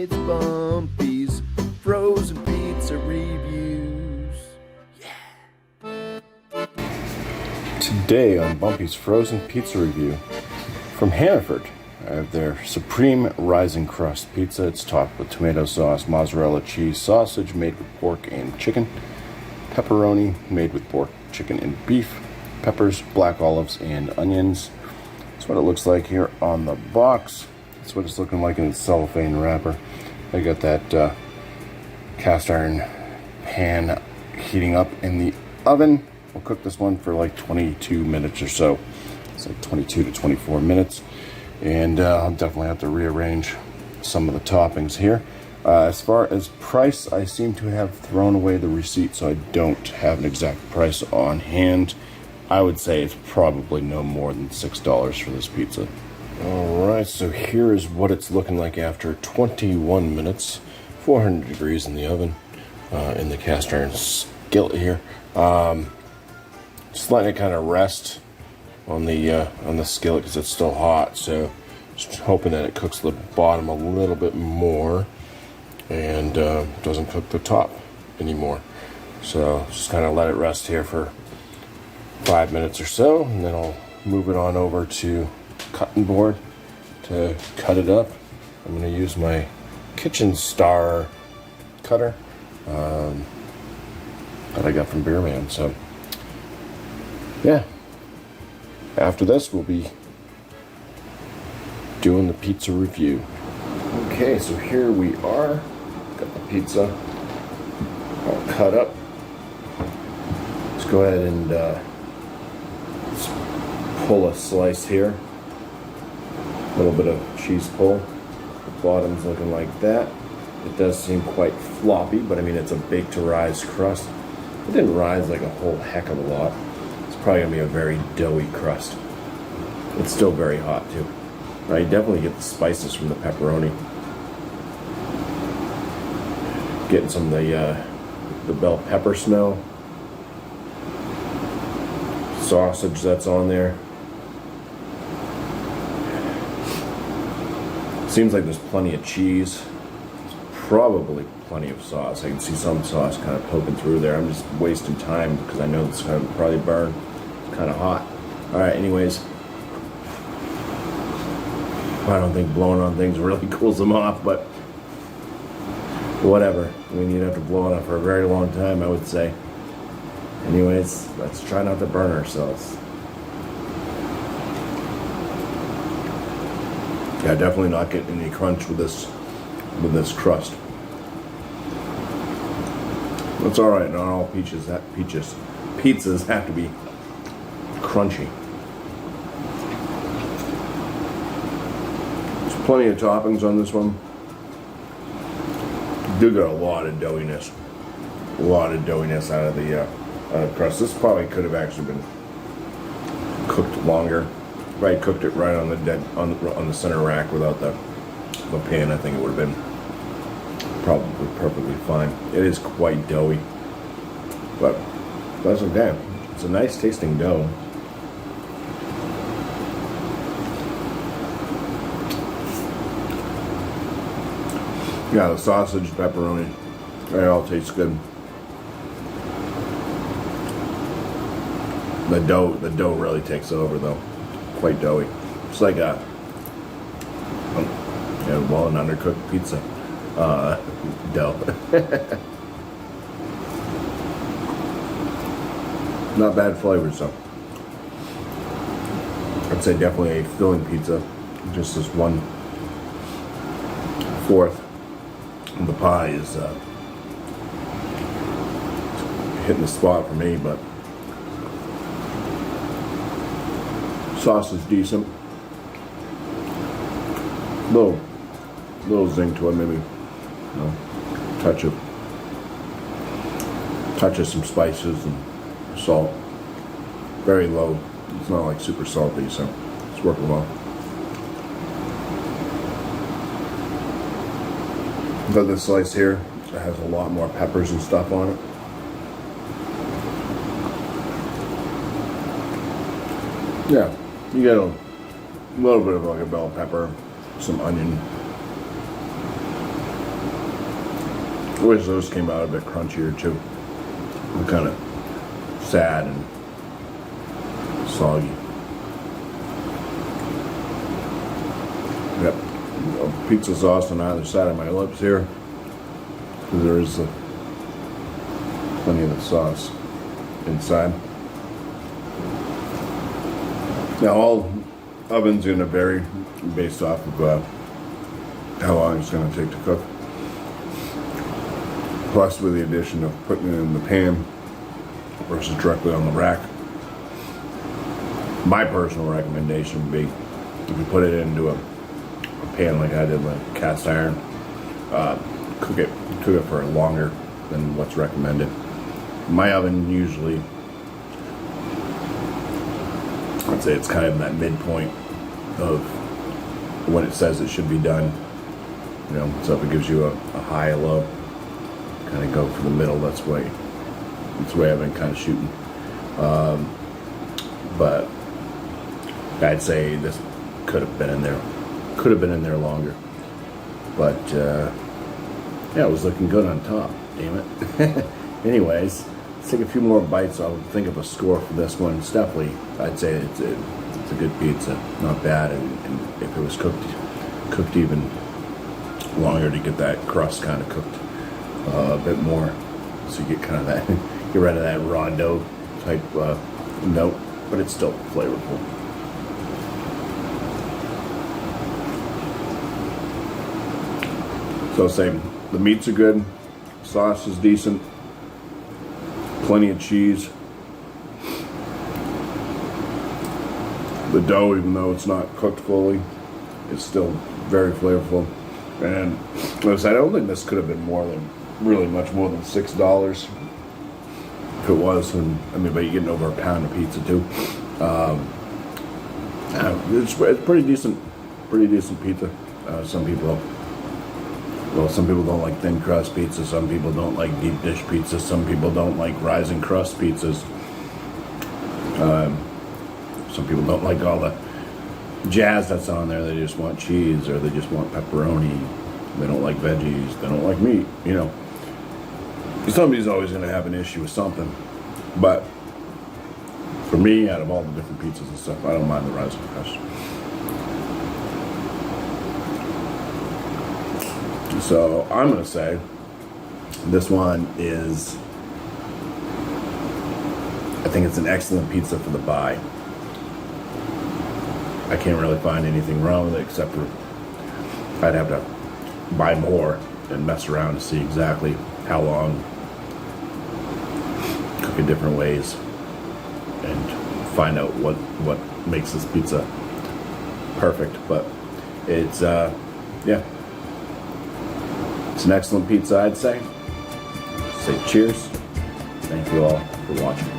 It's BuMpY-isms frozen pizza reviews. Today on BuMpY-isms frozen pizza review from Hannaford, I have their Supreme Rising Crust pizza. It's topped with tomato sauce, mozzarella cheese, sausage made with pork and chicken, pepperoni made with pork, chicken, and beef, peppers, black olives, and onions. That's what it looks like here on the box. That's what it's looking like in its cellophane wrapper. I got that cast iron pan heating up in the oven. We'll cook this one for like 22 minutes or so. It's like 22 to 24 minutes. And I'll definitely have to rearrange some of the toppings here. As far as price, I seem to have thrown away the receipt, so I don't have an exact price on hand. I would say it's probably no more than $6 for this pizza. Alright, so here is what it's looking like after 21 minutes, 400 degrees in the oven, in the cast iron skillet here. Just letting it kind of rest on the skillet because it's still hot, so just hoping that it cooks the bottom a little bit more and doesn't cook the top anymore. So just kind of let it rest here for 5 minutes or so, and then I'll move it on over to cutting board to cut it up. I'm going to use my Kitchen Star cutter that I got from Beerman. So yeah, after this we'll be doing the pizza review. Okay, so here we are. Got the pizza all cut up. Let's go ahead and let's pull a slice here. A little bit of cheese pull. The bottom's looking like that. It does seem quite floppy, but I mean it's a baked to rise crust. It didn't rise like a whole heck of a lot. It's probably gonna be a very doughy crust. It's still very hot too. Right, you definitely get the spices from the pepperoni. Getting some of the bell pepper smell. Sausage that's on there. Seems like there's plenty of cheese. There's probably plenty of sauce. I can see some sauce kind of poking through there. I'm just wasting time because I know it's going to probably burn. It's kind of hot. Alright, anyways. I don't think blowing on things really cools them off, but whatever. I mean, you'd have to blow it on for a very long time, I would say. Anyways, let's try not to burn ourselves. Yeah, definitely not getting any crunch with this crust. That's all right. Not all pizzas have to be crunchy. There's plenty of toppings on this one. You do get a lot of doughiness. A lot of doughiness out of the crust. This probably could have actually been cooked longer. If I cooked it right on the center rack without the pan, I think it would have been probably perfectly fine. It is quite doughy, but that's okay. It's a nice tasting dough. Yeah, the sausage, pepperoni, it all tastes good. The dough really takes over though. Quite doughy. It's like an undercooked pizza dough. Not bad flavors though. I'd say definitely a filling pizza. Just this 1/4 of the pie is hitting the spot for me, but sauce is decent. Little zing to it, maybe. You know, touch of some spices and salt. Very low. It's not like super salty, so it's working well. Got this slice here. It has a lot more peppers and stuff on it. Yeah, you get a little bit of like a bell pepper, some onion, I wish those came out a bit crunchier too. They're kind of sad and soggy. Yep, pizza sauce on either side of my lips here. There is plenty of the sauce inside. Now all ovens are going to vary based off of how long it's going to take to cook. Plus with the addition of putting it in the pan versus directly on the rack. My personal recommendation would be if you put it into a pan like I did, like cast iron, cook it for longer than what's recommended. My oven usually, I'd say it's kind of in that midpoint of when it says it should be done. You know, so if it gives you a high, a low, kind of go for the middle. That's the way I've been kind of shooting. But I'd say this could have been in there longer. But yeah, it was looking good on top. Damn it. Anyways, let's take a few more bites. I'll think of a score for this one. It's definitely, I'd say it's a good pizza, not bad. And if it was cooked even longer to get that crust kind of cooked a bit more, so you get kind of that, get rid of that raw dough type note, but it's still flavorful. So I'll say the meats are good, sauce is decent, plenty of cheese. The dough, even though it's not cooked fully, is still very flavorful. And as I don't think this could have been really much more than $6. If it was, and I mean, but you're getting over a pound of pizza too. It's pretty decent pizza. Some people don't like thin crust pizza. Some people don't like deep dish pizza. Some people don't like rising crust pizzas. Some people don't like all the jazz that's on there. They just want cheese, or they just want pepperoni. They don't like veggies. They don't like meat. You know, somebody's always going to have an issue with something. But for me, out of all the different pizzas and stuff, I don't mind the rising crust. So I'm going to say this one is, I think it's an excellent pizza for the buy. I can't really find anything wrong with it, except for I'd have to buy more and mess around to see exactly how long, cook in different ways, and find out what makes this pizza perfect. But it's yeah, it's an excellent pizza, I'd say. Say cheers. Thank you all for watching.